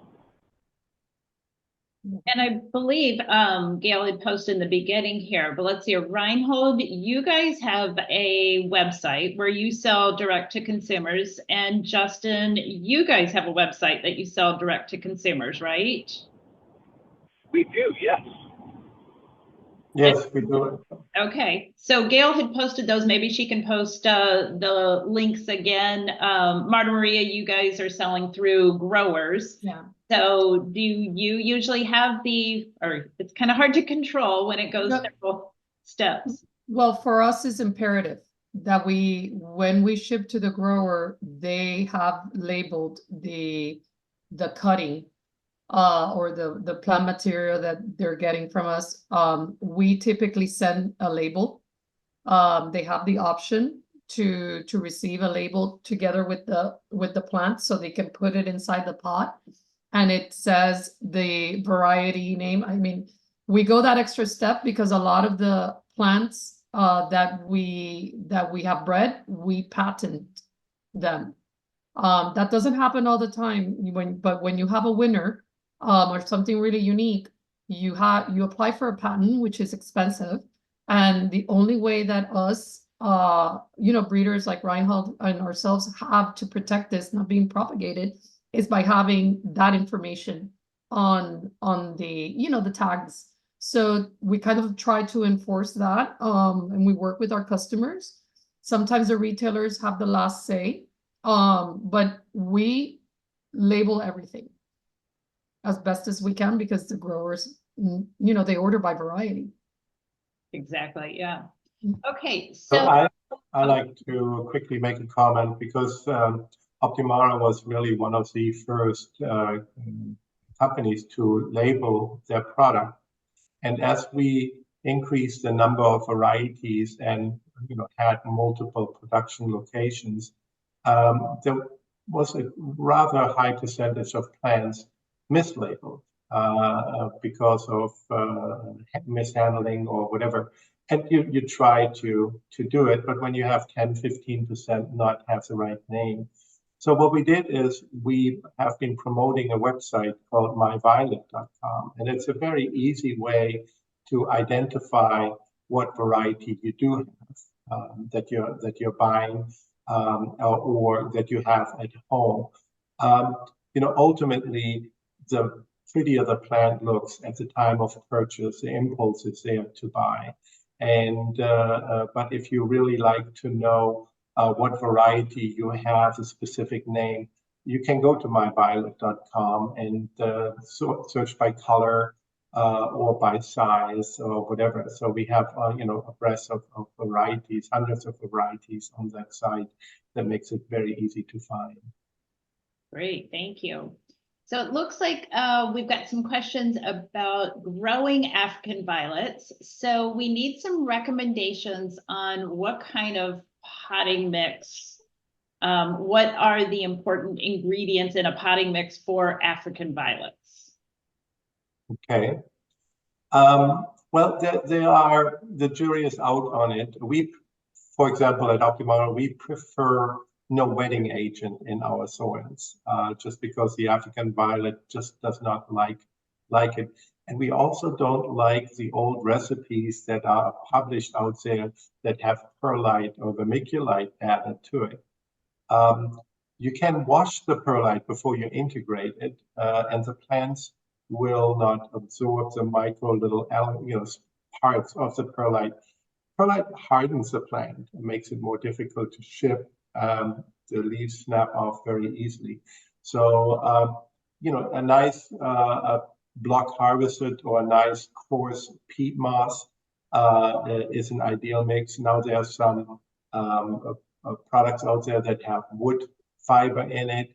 And I believe Gail had posted in the beginning here, but let's see, Reinhold, you guys have a website where you sell direct to consumers, and Justin, you guys have a website that you sell direct to consumers, right? We do, yes. Yes, we do. Okay, so Gail had posted those. Maybe she can post the links again. Marta Maria, you guys are selling through growers. Yeah. So do you usually have or it's kind of hard to control when it goes several steps? Well, for us, it's imperative that when we ship to the grower, they have labeled the cutting or the plant material that they're getting from us. We typically send a label. They have the option to receive a label together with the plant, so they can put it inside the pot, and it says the variety name. I mean, we go that extra step because a lot of the plants that we have bred, we patent them. That doesn't happen all the time. But when you have a winner or something really unique, you apply for a patent, which is expensive. And the only way that us, breeders like Reinhold and ourselves have to protect this not being propagated is by having that information on the, the tags. So we kind of try to enforce that, and we work with our customers. Sometimes the retailers have the last say, but we label everything as best as we can because the growers, they order by variety. Exactly, yeah. Okay, So so I like to quickly make a comment because Optimara was really one of the first companies to label their product. And as we increased the number of varieties and had multiple production locations, there was a rather high percentage of plants mislabeled because of mishandling or whatever. And you try to do it, but when you have 10-15% not have the right name. So what we did is we have been promoting a website called myviolet.com, and it's a very easy way to identify what variety you do have that you're buying or that you have at home. Ultimately, the prettier the plant looks at the time of purchase, the impulse is there to buy. And but if you really like to know what variety you have, a specific name, you can go to myviolet.com and search by color or by size or whatever. So we have a breadth of varieties, hundreds of varieties on that site that makes it very easy to find. Great, thank you. So it looks like we've got some questions about growing African violets. So we need some recommendations on what kind of potting mix, what are the important ingredients in a potting mix for African violets? Okay. Well, the jury is out on it. For example, at Optimara, we prefer no wetting agent in our soils, just because the African violet just does not like it. And we also don't like the old recipes that are published out there that have perlite or vermiculite added to it. You can wash the perlite before you integrate it, and the plants will not absorb the micro little parts of the perlite. Perlite hardens the plant and makes it more difficult to ship. The leaves snap off very easily. So, a nice block harvested or a nice coarse peat moss is an ideal mix. Now there are some products out there that have wood fiber in it,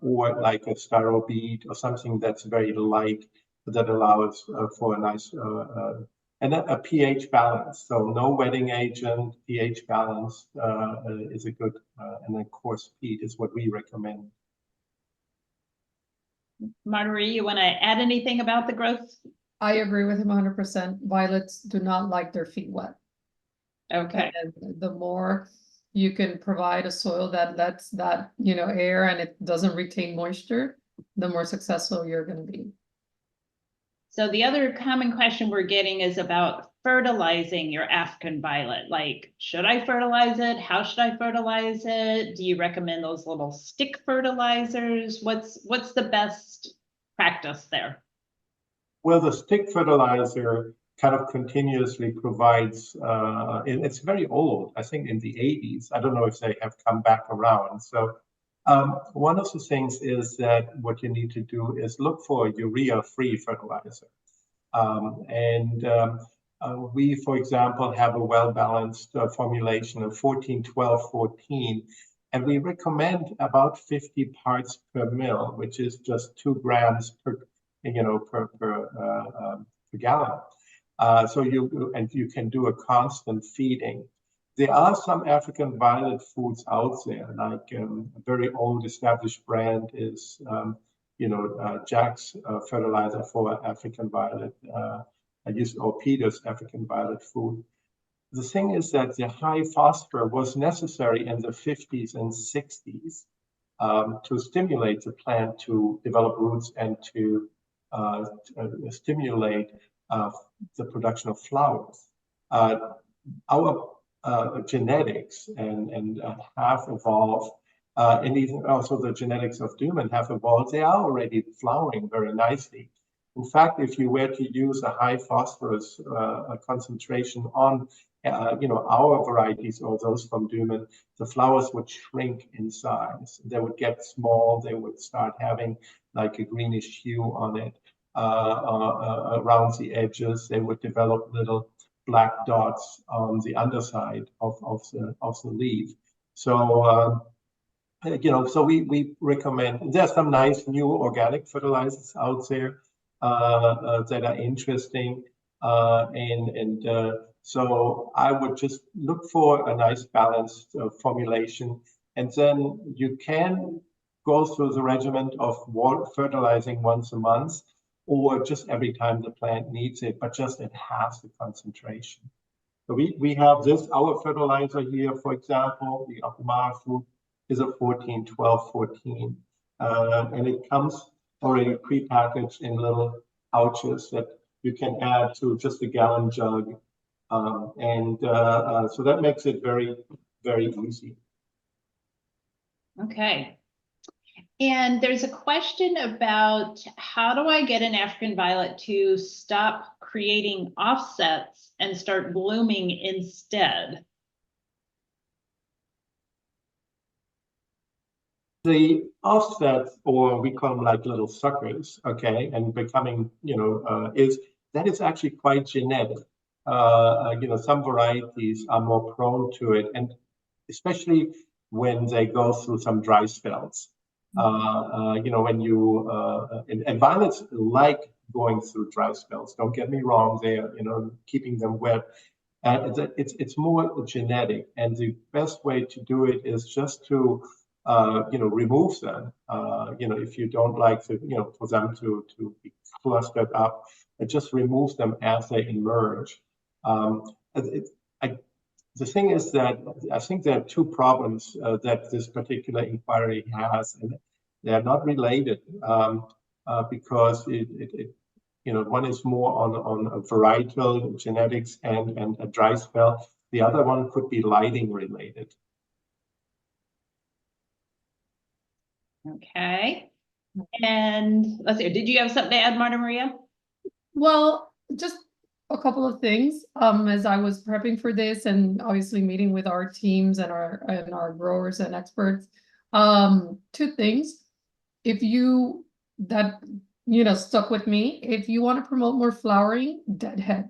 or like a styro bead or something that's very light that allows for a nice and a pH balance. So no wetting agent, pH balance is a good, and then coarse peat is what we recommend. Marguerite, you want to add anything about the growth I agree with him 100%. Violets do not like their feet wet. Okay. And the more you can provide a soil that lets that, air and it doesn't retain moisture, the more successful you're going to be. So the other common question we're getting is about fertilizing your African violet. Like, should I fertilize it? How should I fertilize it? Do you recommend those little stick fertilizers? What's the best practice there? Well, the stick fertilizer kind of continuously provides, it's very old, I think in the 80s. I don't know if they have come back around. So one of the things is that what you need to do is look for a urea-free fertilizer. We, for example, have a well-balanced formulation of 14, 12, 14, and we recommend about 50 parts per mil, which is just 2 grams per gallon. So you can do a constant feeding. There are some African violet foods out there, like a very old established brand is, Jack's fertilizer for African violet. I use Peter's African violet food. The thing is that the high phosphorus was necessary in the 50s and 60s to stimulate the plant to develop roots and to stimulate the production of flowers. Our genetics and have evolved, and even also the genetics of Duman have evolved. They are already flowering very nicely. In fact, if you were to use a high phosphorus concentration on, our varieties or those from Duman, the flowers would shrink in size. They would get small. They would start having like a greenish hue on it. Around the edges, they would develop little black dots on the underside of the leaf. So so we recommend. There's some nice new organic fertilizers out there that are interesting, so I would just look for a nice balanced formulation, and then you can go through the regimen of fertilizing once a month, or just every time the plant needs it, but just at half the concentration. So we have this, our fertilizer here, for example, the Apamara fruit is a 14, 12, 14. And it comes already prepackaged in little pouches that you can add to just a gallon jug. So that makes it very, very easy. Okay. And there's a question about how do I get an African violet to stop creating offsets and start blooming instead? The offsets, or we call them like little suckers, okay, and becoming, is actually quite genetic. Some varieties are more prone to it, and especially when they go through some dry spells. When you and violets like going through dry spells. Don't get me wrong; they're keeping them wet. It's more genetic, and the best way to do it is just to remove them. If you don't like to, for them to be clustered up, it just removes them as they emerge. The thing is that I think there are two problems that this particular inquiry has, and they're not related because one is more on a varietal genetics and a dry spell. The other one could be lighting related. Okay. And let's see, did you have something to add, Marta Maria? Well, just a couple of things. As I was prepping for this and obviously meeting with our teams and our growers and experts, two things. If you stuck with me, if you want to promote more flowering, deadhead.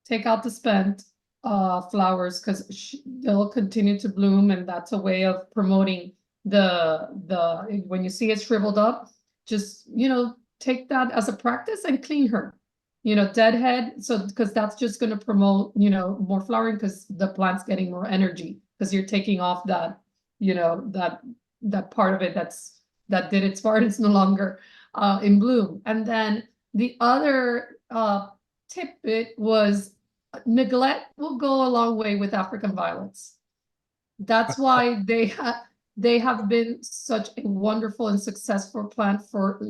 Take out the spent flowers because they'll continue to bloom, and that's a way of promoting the when you see it shriveled up, just take that as a practice and clean her. Deadhead, so because that's just going to promote more flowering because the plant's getting more energy because you're taking off that that part of it that did its part. It's no longer in bloom. And then the other tidbit was neglect will go a long way with African violets. That's why they have been such a wonderful and successful plant for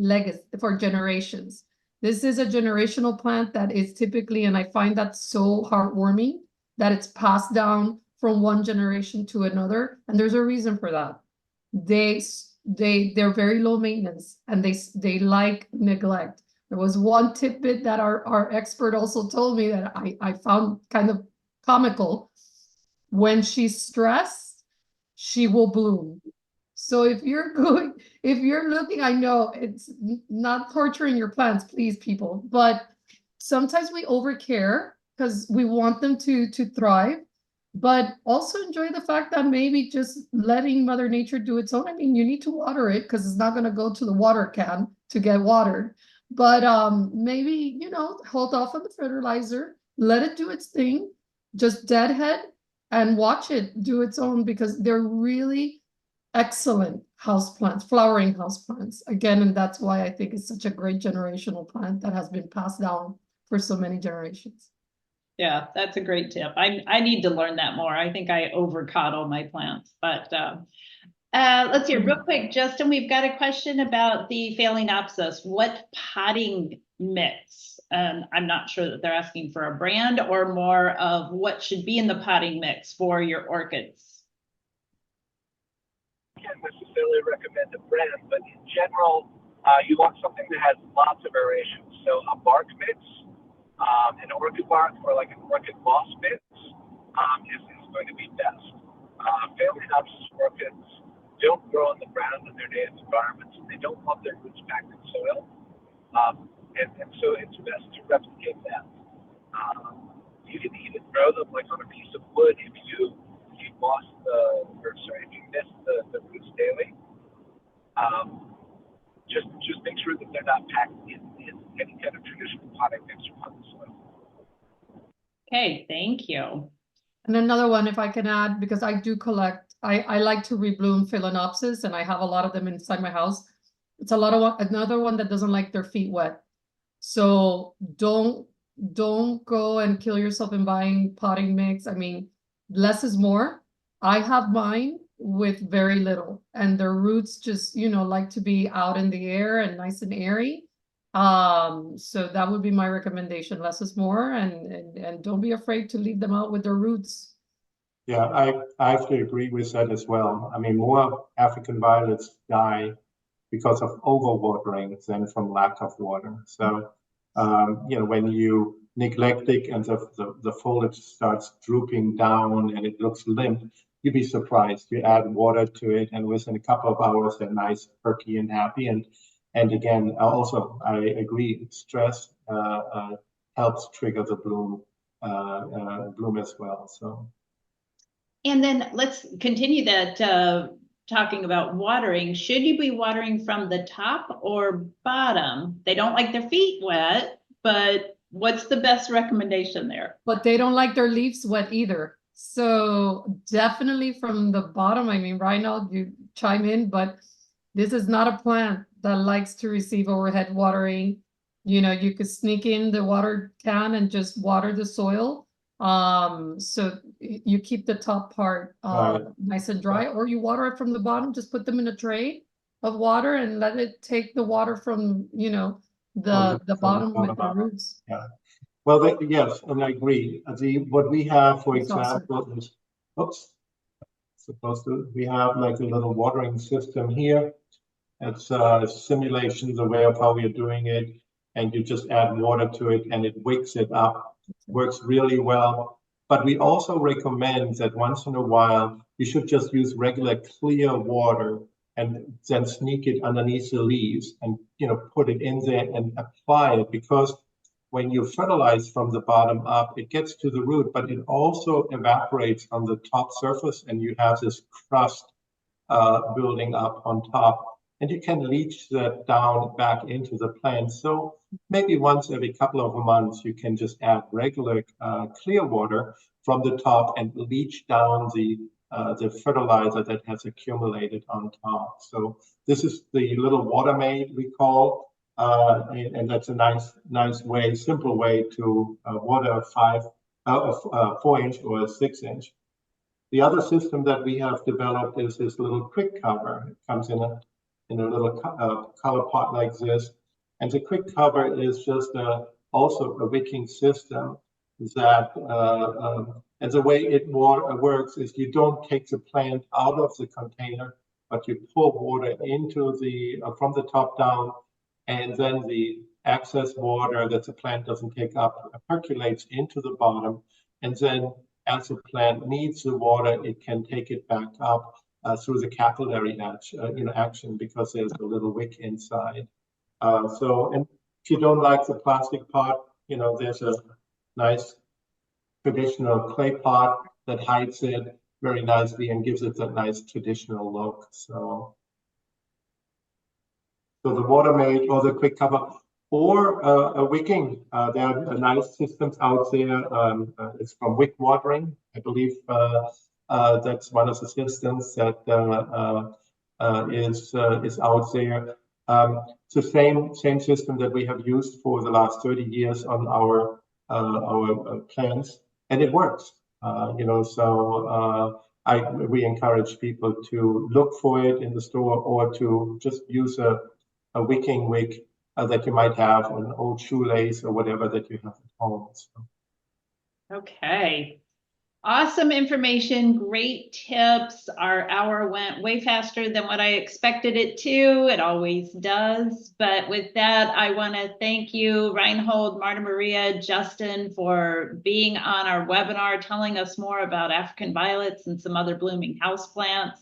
generations. This is a generational plant that is typically, and I find that so heartwarming, that it's passed down from one generation to another, and there's a reason for that. They're very low maintenance, and they like neglect. There was one tidbit that our expert also told me that I found kind of comical. When she's stressed, she will bloom. So if you're looking, I know it's not torturing your plants, please, people, but sometimes we overcare because we want them to thrive, but also enjoy the fact that maybe just letting Mother Nature do its own. I mean, you need to water it because it's not going to go to the water can to get watered. But maybe, hold off on the fertilizer, let it do its thing, just deadhead and watch it do its own, because they're really excellent houseplants, flowering houseplants. Again, and that's why I think it's such a great generational plant that has been passed down for so many generations. Yeah, that's a great tip. I need to learn that more. I think I over coddle my plants, but let's hear real quick, Justin, we've got a question about the Phalaenopsis. What potting mix? I'm not sure that they're asking for a brand or more of what should be in the potting mix for your orchids. I can't necessarily recommend a brand, but in general, you want something that has lots of aeration. So a bark mix, an orchid bark, or like an orchid moss mix is going to be best. Phalaenopsis orchids don't grow on the ground in their native environments. They don't want their roots packed in soil. And so it's best to replicate that. You can even grow them like on a piece of wood if you miss the roots daily. Just make sure that they're not packed in any kind of traditional potting mix on the soil. Okay, thank you. And another one, if I can add, because I do collect, I like to rebloom Phalaenopsis, and I have a lot of them inside my house. It's another one that doesn't like their feet wet. So don't go and kill yourself in buying potting mix. I mean, less is more. I have mine with very little, and their roots just, like to be out in the air and nice and airy. So that would be my recommendation. Less is more, and don't be afraid to leave them out with their roots. Yeah, I have to agree with that as well. I mean, more African violets die because of overwatering than from lack of water. So, when you neglect it and the foliage starts drooping down and it looks limp, you'd be surprised. You add water to it, and within a couple of hours, they're nice, perky, and happy. And again, also, I agree, stress helps trigger the bloom as well. So. And then let's continue that, talking about watering. Should you be watering from the top or bottom? They don't like their feet wet, but what's the best recommendation there? But they don't like their leaves wet either. So definitely from the bottom. I mean, Rhino, you chime in, but this is not a plant that likes to receive overhead watering. You could sneak in the water can and just water the soil. So you keep the top part nice and dry, or you water it from the bottom. Just put them in a tray of water and let it take the water from the bottom with the roots. Yeah. Well, yes, and I agree. What we have, for example, is we have like a little watering system here. It's a simulation, the way of how we are doing it, and you just add water to it and it wakes it up. Works really well. But we also recommend that once in a while you should just use regular clear water and then sneak it underneath the leaves and put it in there and apply it, because when you fertilize from the bottom up, it gets to the root, but it also evaporates on the top surface, and you have this crust building up on top. And you can leach that down back into the plant. So maybe once every couple of months, you can just add regular clear water from the top and leach down the fertilizer that has accumulated on top. So this is the little water maid we call. and that's a nice way, simple way to water a 4-inch or a 6-inch. The other system that we have developed is this little quick cover. It comes in a little color pot like this, and the quick cover is just also a wicking system that, and the way it works is you don't take the plant out of the container, but you pour water into from the top down, and then the excess water that the plant doesn't take up percolates into the bottom, and then as the plant needs the water, it can take it back up through the capillary action because there's a little wick inside. And if you don't like the plastic pot, there's a nice traditional clay pot that hides it very nicely and gives it that nice traditional look. So the water made or the quick cover or a wicking. There are nice systems out there. It's from wick watering. I believe that's one of the systems that is out there. It's the same system that we have used for the last 30 years on our plants, and it works. We encourage people to look for it in the store or to just use a wicking wick that you might have, an old shoelace or whatever that you have at home. So. Okay. Awesome information, great tips. Our hour went way faster than what I expected it to. It always does. But with that, I want to thank you, Reinhold, Marta Maria, Justin, for being on our webinar, telling us more about African violets and some other blooming houseplants.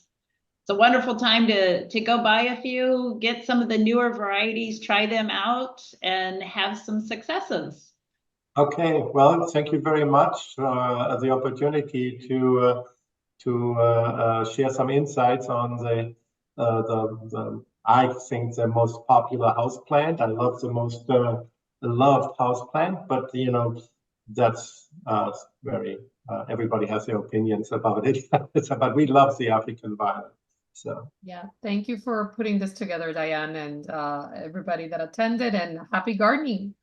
It's a wonderful time to go buy a few, get some of the newer varieties, try them out, and have some successes. Okay, well, thank you very much for the opportunity to share some insights on the I think the most popular houseplant. I love the most loved houseplant, but that's very everybody has their opinions about it. But we love the African violet. So yeah, thank you for putting this together, Diane, and everybody that attended, and happy gardening.